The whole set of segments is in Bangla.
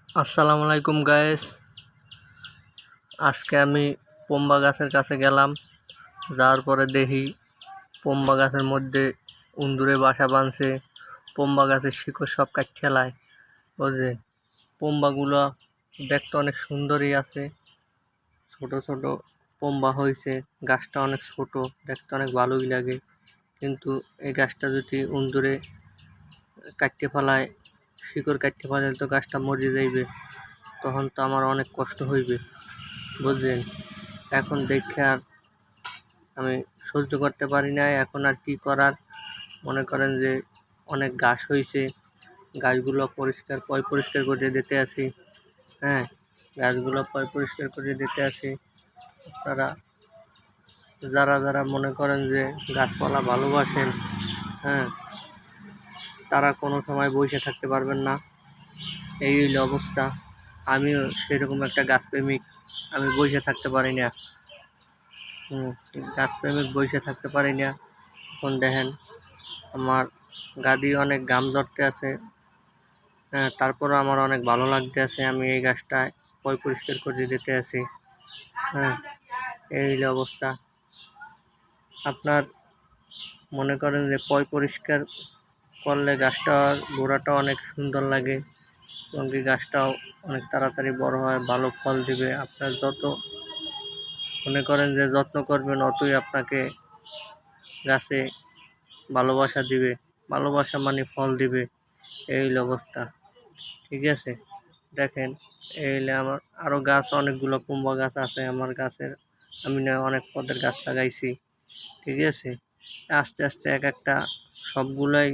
আসসালামু আলাইকুম গায়েস। আজকে আমি পম্বা গাছের কাছে গেলাম, যাওয়ার পরে দেখি পম্বা গাছের মধ্যে উন্দুরে বাসা বাঁধছে। পম্বা গাছের শিকড় সব কাট ঠেলায়, বুঝলেন। পম্বাগুলো দেখতে অনেক সুন্দরই আছে, ছোট ছোট পম্বা হয়েছে। গাছটা অনেক ছোট, দেখতে অনেক ভালোই লাগে, কিন্তু এই গাছটা যদি উন্দুরে কাটতে ফেলায়, শিকড় কাটতে ফেলায়, তো গাছটা মরে যাইবে। তখন তো আমার অনেক কষ্ট হইবে, বুঝলেন। এখন দেখে আর আমি সহ্য করতে পারি না। এখন আর কি করার, মনে করেন যে অনেক ঘাস হয়েছে, গাছগুলো পরিষ্কার করে দিতে আসি। হ্যাঁ, গাছগুলো পরিষ্কার করে দিতে আসি। আপনারা যারা যারা মনে করেন যে গাছপালা ভালোবাসেন, হ্যাঁ, তারা কোনো সময় বসে থাকতে পারবেন না। এই হইল অবস্থা। আমিও সেরকম একটা গাছপ্রেমিক, আমি বসে থাকতে পারি না। গাছপ্রেমিক বসে থাকতে পারি না। এখন দেখেন আমার গাদি অনেক ঘাম ধরতে আছে, হ্যাঁ, তারপরও আমার অনেক ভালো লাগতে আছে। আমি এই গাছটায় পরিষ্কার করে দিতে আছি। হ্যাঁ, এই হইল অবস্থা। আপনার মনে করেন যে পরিষ্কার করলে গাছটার গোড়াটা অনেক সুন্দর লাগে, এবং কি গাছটাও অনেক তাড়াতাড়ি বড় হয়, ভালো ফল দিবে। আপনার যত মনে করেন যে যত্ন করবেন, অতই আপনাকে গাছে ভালোবাসা দিবে। ভালোবাসা মানে ফল দিবে, এই হইল অবস্থা। ঠিক আছে, দেখেন এই হইলে আমার আরও গাছ অনেকগুলো পম্বা গাছ আছে আমার গাছের। আমি না অনেক পদের গাছ লাগাইছি। ঠিক আছে, আস্তে আস্তে এক একটা সবগুলাই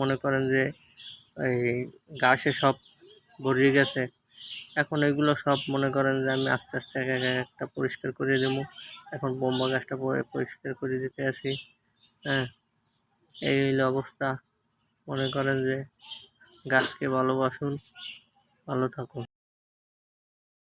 মনে করেন যে এই গাছে সব ভরিয়ে গেছে। এখন এগুলো সব মনে করেন যে আমি আস্তে আস্তে এক একটা পরিষ্কার করে দেবো। এখন পম্বা গাছটা পরিষ্কার করে দিতে আসি। হ্যাঁ, এই হইল অবস্থা। মনে করেন যে গাছকে ভালোবাসুন, ভালো থাকুন।